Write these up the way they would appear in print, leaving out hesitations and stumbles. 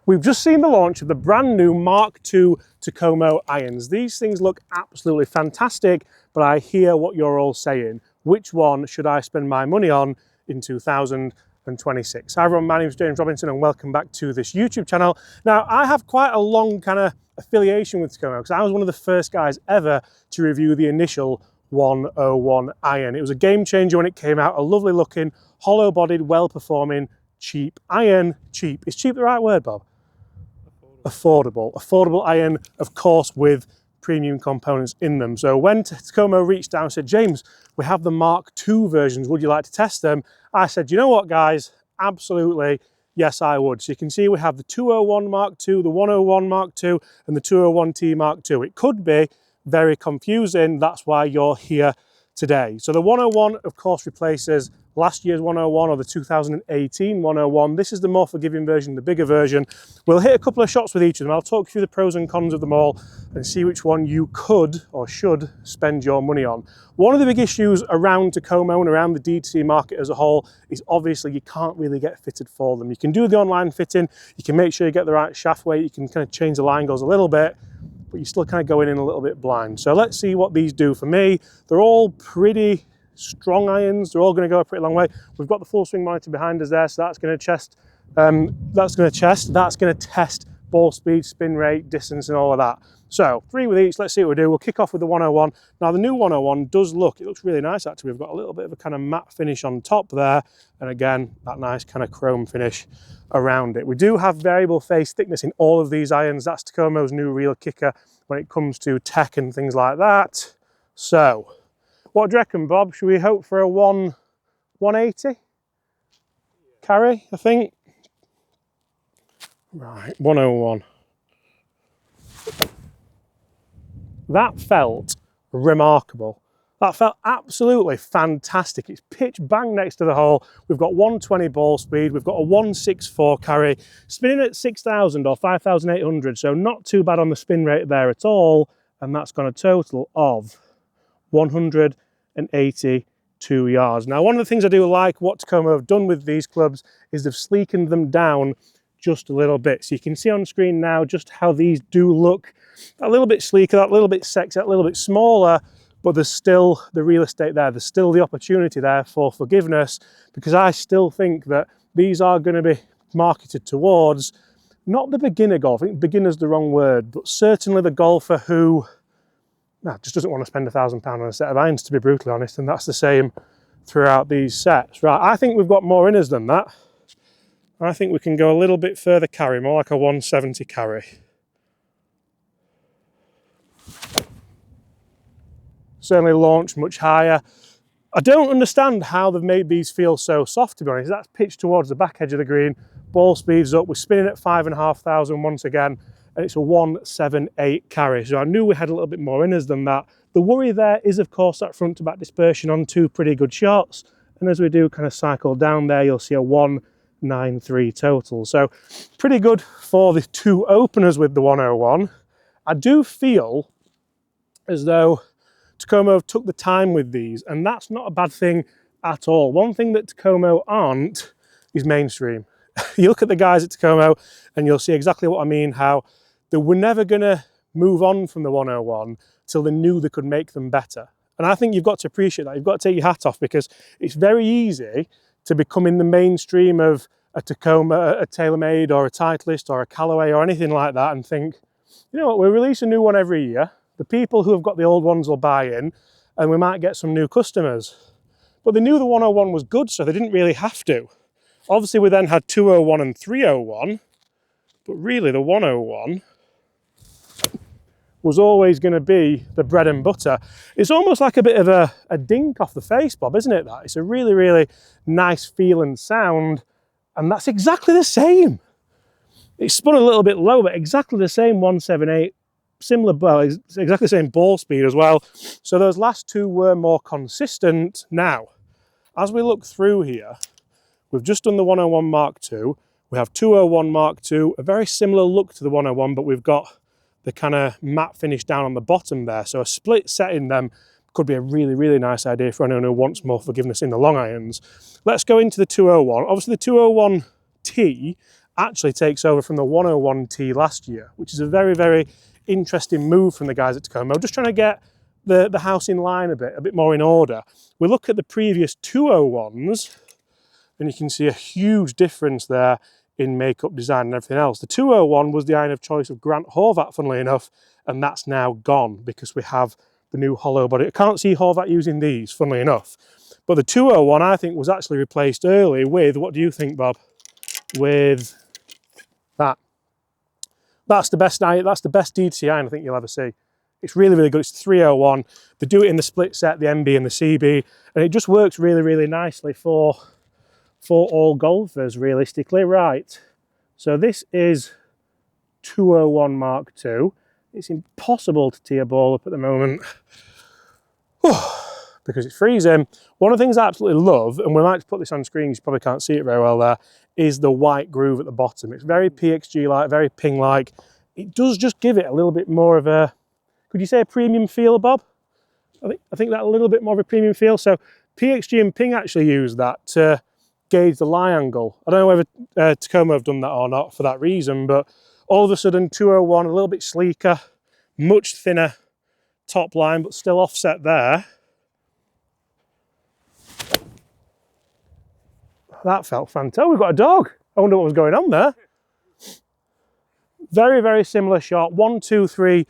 We've just seen the launch of the brand new Mark II Takomo irons. These things look absolutely fantastic, but I hear what you're all saying. Which one should I spend my money on in 2026? Hi everyone, my name is James Robinson and welcome back to this YouTube channel. Now, I have quite a long kind of affiliation with Takomo because I was one of the first guys ever to review the initial 101 iron. It was a game changer when it came out, a lovely looking, hollow bodied, well performing, cheap iron. Cheap, is cheap the right word, Bob? Affordable iron, of course, with premium components in them. So when Takomo reached out and said, James, we have the Mark II versions, would you like to test them? I said, you know what, guys, absolutely, yes, I would. So you can see we have the 201 Mark II, the 101 Mark II, and the 201T Mark II. It could be very confusing, that's why you're here today. So the 101, of course, replaces last year's 101 or the 2018 101. This is the more forgiving version, the bigger version. We'll hit a couple of shots with each of them. I'll talk through the pros and cons of them all and see which one you could or should spend your money on. One of the big issues around Takomo and around the D2C market as a whole is obviously you can't really get fitted for them. You can do the online fitting, you can make sure you get the right shaft weight, you can kind of change the line goes a little bit, but you're still kind of going in a little bit blind. So let's see what these do for me. They're all pretty strong irons. They're all going to go a pretty long way. We've got the full swing monitor behind us there, so that's going to test ball speed, spin rate, distance, and all of that. So 3 with each. Let's see what we do. We'll kick off with the 101. Now the new 101 does look, it looks really nice actually. We've got a little bit of a kind of matte finish on top there, and again that nice kind of chrome finish around it. We do have variable face thickness in all of these irons. That's Takomo's new real kicker when it comes to tech and things like that. So what do you reckon, Bob? Should we hope for a 180 carry, I think? Right, 101. That felt remarkable. That felt absolutely fantastic. It's pitch bang next to the hole. We've got 120 ball speed. We've got a 164 carry, spinning at 6,000 or 5,800. So not too bad on the spin rate there at all. And that's got a total of 182 yards. Now, one of the things I do like what Takomo have done with these clubs is they've sleekened them down just a little bit. So you can see on screen now just how these do look a little bit sleeker, a little bit sexier, a little bit smaller, but there's still the real estate there. There's still the opportunity there for forgiveness, because I still think that these are going to be marketed towards not the beginner golf. I think beginner's the wrong word, but certainly the golfer who just doesn't want to spend £1,000 on a set of irons, to be brutally honest, and that's the same throughout these sets. Right, I think we've got more in us than that. I think we can go a little bit further carry, more like a 170 carry. Certainly launched much higher. I don't understand how they've made these feel so soft, to be honest. That's pitched towards the back edge of the green, ball speed's up, we're spinning at 5,500 once again, and it's a 178 carry. So I knew we had a little bit more in us than that. The worry there is, of course, that front to back dispersion on 2 pretty good shots. And as we do kind of cycle down there, you'll see a 193 total. So pretty good for the 2 openers with the 101. I do feel as though Takomo took the time with these, and that's not a bad thing at all. One thing that Takomo aren't is mainstream. You look at the guys at Takomo and you'll see exactly what I mean, how they were never going to move on from the 101 till they knew they could make them better. And I think you've got to appreciate that. You've got to take your hat off, because it's very easy to become in the mainstream of a Takomo, a TaylorMade or a Titleist or a Callaway or anything like that and think, you know what, we release a new one every year. The people who have got the old ones will buy in and we might get some new customers. But they knew the 101 was good, so they didn't really have to. Obviously, we then had 201 and 301, but really the 101 was always going to be the bread and butter. It's almost like a bit of a dink off the face, Bob, isn't it, that? It's a really, really nice feel and sound, and that's exactly the same. It's spun a little bit low, but exactly the same 178, similar, well, exactly the same ball speed as well. So those last 2 were more consistent. Now, as we look through here, we've just done the 101 Mark II. We have 201 Mark II, a very similar look to the 101, but we've got the kind of matte finish down on the bottom there. So a split set in them could be a really, really nice idea for anyone who wants more forgiveness in the long irons. Let's go into the 201. Obviously the 201T actually takes over from the 101T last year, which is a very, very interesting move from the guys at Takomo. Just trying to get the house in line a bit more in order. We look at the previous 201s, and you can see a huge difference there in makeup design and everything else. The 201 was the iron of choice of Grant Horvat, funnily enough, and that's now gone because we have the new hollow body. I can't see Horvat using these, funnily enough. But the 201, I think, was actually replaced early with, what do you think, Bob? With that. That's the best DTC iron I think you'll ever see. It's really, really good. It's 301. They do it in the split set, the MB and the CB, and it just works really, really nicely for all golfers, realistically. Right, so this is 201 Mark II. It's impossible to tee a ball up at the moment because it's freezing. One of the things I absolutely love, and we might put this on screen, you probably can't see it very well there, is the white groove at the bottom. It's very PXG-like, very Ping-like. It does just give it a little bit more of a, could you say a premium feel, Bob? I think that a little bit more of a premium feel. So PXG and Ping actually use that to gauge the lie angle. I don't know whether Takomo have done that or not for that reason, but all of a sudden 201, a little bit sleeker, much thinner top line, but still offset there. That felt fantastic. Oh, we've got a dog. I wonder what was going on there. Very, very similar shot. 123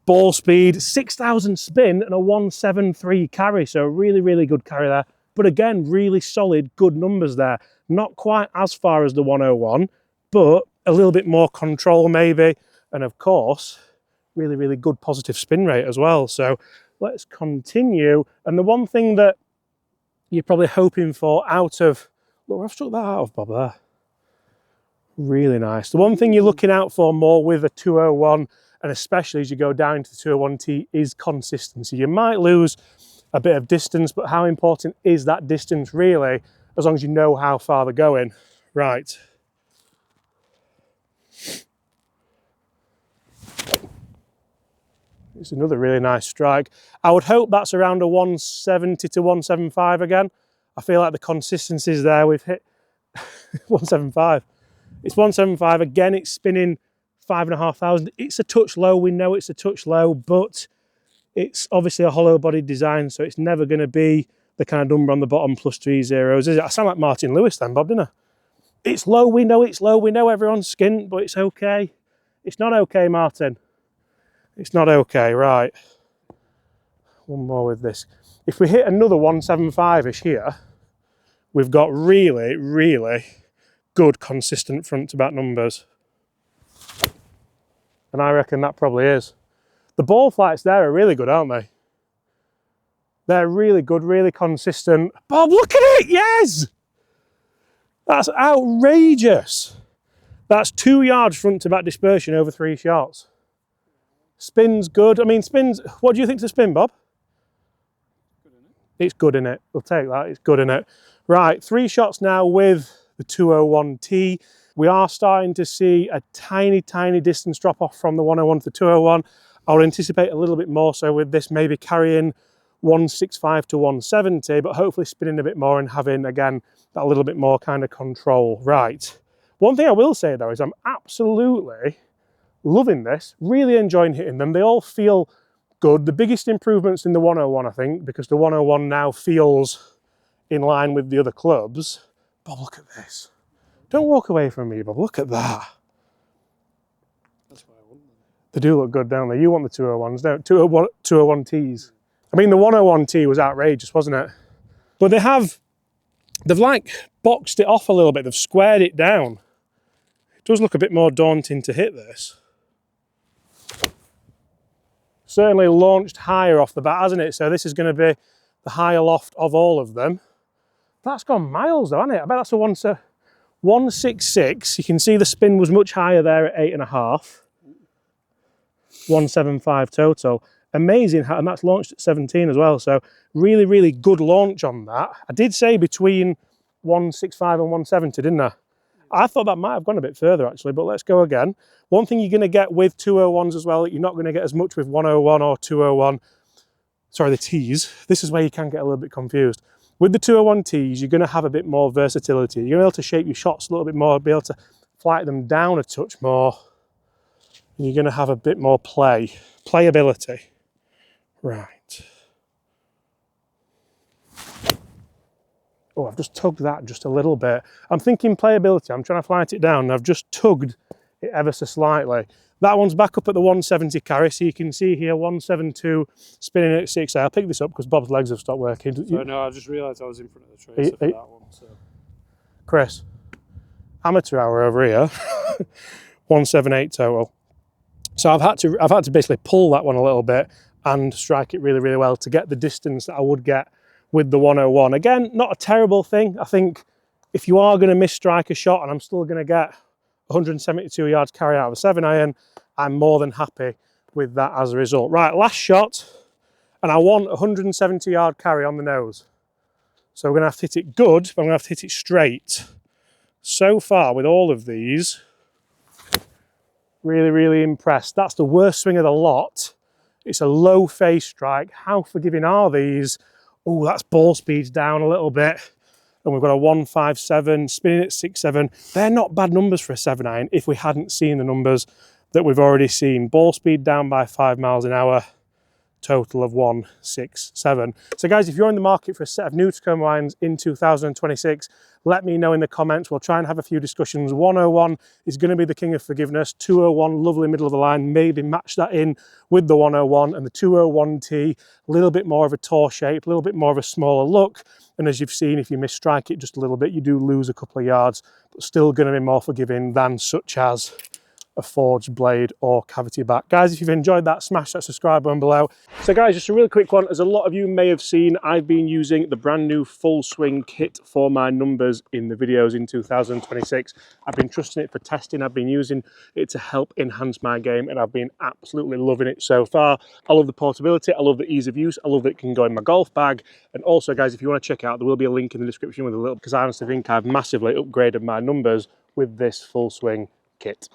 ball speed, 6,000 spin and a 173 carry. So really, really good carry there. But again, really solid, good numbers there. Not quite as far as the 101, but a little bit more control maybe. And of course, really, really good positive spin rate as well. So let's continue. And the one thing that you're probably hoping for out of, look, I've struck that out of Bob there. Really nice. The one thing you're looking out for more with a 201, and especially as you go down to the 201T, is consistency. You might lose a bit of distance, but how important is that distance really, as long as you know how far they're going? Right. It's another really nice strike. I would hope that's around a 170 to 175 again. I feel like the consistency is there. We've hit 175. It's 175 again. It's spinning 5,500. It's a touch low. We know it's a touch low, but it's obviously a hollow body design, so it's never going to be the kind of number on the bottom plus 3 zeros, is it? I sound like Martin Lewis then, Bob, didn't I? It's low. We know it's low. We know everyone's skint, but it's okay. It's not okay, Martin. It's not okay. Right. One more with this. If we hit another 175-ish here, we've got really, really good consistent front to back numbers. And I reckon that probably is. The ball flights there are really good, aren't they? They're really good, really consistent. Bob, look at it, yes! That's outrageous. That's 2 yards front to back dispersion over 3 shots. Spin's good. I mean, spins, what do you think to spin, Bob? It's good in it. We'll take that, it's good in it. Right, 3 shots now with the 201T. We are starting to see a tiny, tiny distance drop off from the 101 to the 201. I would anticipate a little bit more so with this, maybe carrying 165 to 170, but hopefully spinning a bit more and having, again, that little bit more kind of control. Right. One thing I will say though is I'm absolutely loving this, really enjoying hitting them. They all feel good. The biggest improvements in the 101, I think, because the 101 now feels in line with the other clubs. Bob, look at this. Don't walk away from me, Bob. Look at that. That's what I want. They do look good, don't they? You want the 201s, don't you? 201Ts. I mean, the 101T was outrageous, wasn't it? But they've like boxed it off a little bit. They've squared it down. It does look a bit more daunting to hit this. Certainly launched higher off the bat, hasn't it? So this is going to be the higher loft of all of them. That's gone miles though, hasn't it? I bet that's a 166. You can see the spin was much higher there at 8.5. 175 total. Amazing, and that's launched at 17 as well. So really, really good launch on that. I did say between 165 and 170, didn't I? I thought that might have gone a bit further actually, but let's go again. One thing you're going to get with 201s as well that you're not going to get as much with 101 or 201, sorry, the Ts. This is where you can get a little bit confused. With the 201 Ts, you're going to have a bit more versatility. You're going to be able to shape your shots a little bit more, be able to flight them down a touch more, and you're going to have a bit more playability. Right. Oh, I've just tugged that just a little bit. I'm thinking playability, I'm trying to flight it down, and I've just tugged it ever so slightly. That one's back up at the 170 carry, so you can see here 172 spinning at 6. I'll pick this up because Bob's legs have stopped working. So no, I just realised I was in front of the tracer for that one. So. Chris, amateur hour over here, 178 total. So I've had to basically pull that one a little bit and strike it really, really well to get the distance that I would get with the 101. Again, not a terrible thing. I think if you are going to misstrike a shot and I'm still going to get 172 yards carry out of a 7-iron, I'm more than happy with that as a result. Right, last shot, and I want 170 yard carry on the nose. So we're going to have to hit it good, but I'm going to have to hit it straight. So far with all of these, really, really impressed. That's the worst swing of the lot. It's a low face strike. How forgiving are these? Oh, that's ball speeds down a little bit. And we've got a 157, spinning at 6.7. They're not bad numbers for a 7-iron if we hadn't seen the numbers that we've already seen. Ball speed down by 5 miles an hour, total of 167. So guys, if you're in the market for a set of new Takomo irons in 2026, let me know in the comments. We'll try and have a few discussions. 101 is going to be the king of forgiveness. 201, lovely middle of the line, maybe match that in with the 101, and the 201T, a little bit more of a tour shape, a little bit more of a smaller look. And as you've seen, if you misstrike it just a little bit, you do lose a couple of yards, but still going to be more forgiving than such as a forged blade or cavity back. Guys, if you've enjoyed that, smash that subscribe button below. So guys, just a really quick one. As a lot of you may have seen, I've been using the brand new full swing kit for my numbers in the videos in 2026. I've been trusting it for testing. I've been using it to help enhance my game, and I've been absolutely loving it so far. I love the portability. I love the ease of use. I love that it can go in my golf bag. And also guys, if you want to check out, there will be a link in the description with a little, because I honestly think I've massively upgraded my numbers with this full swing kit.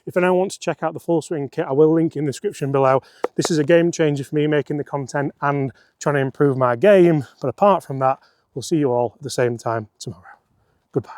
If anyone wants to check out the full swing kit, I will link in the description below. This is a game changer for me, making the content and trying to improve my game. But apart from that, we'll see you all at the same time tomorrow. Goodbye.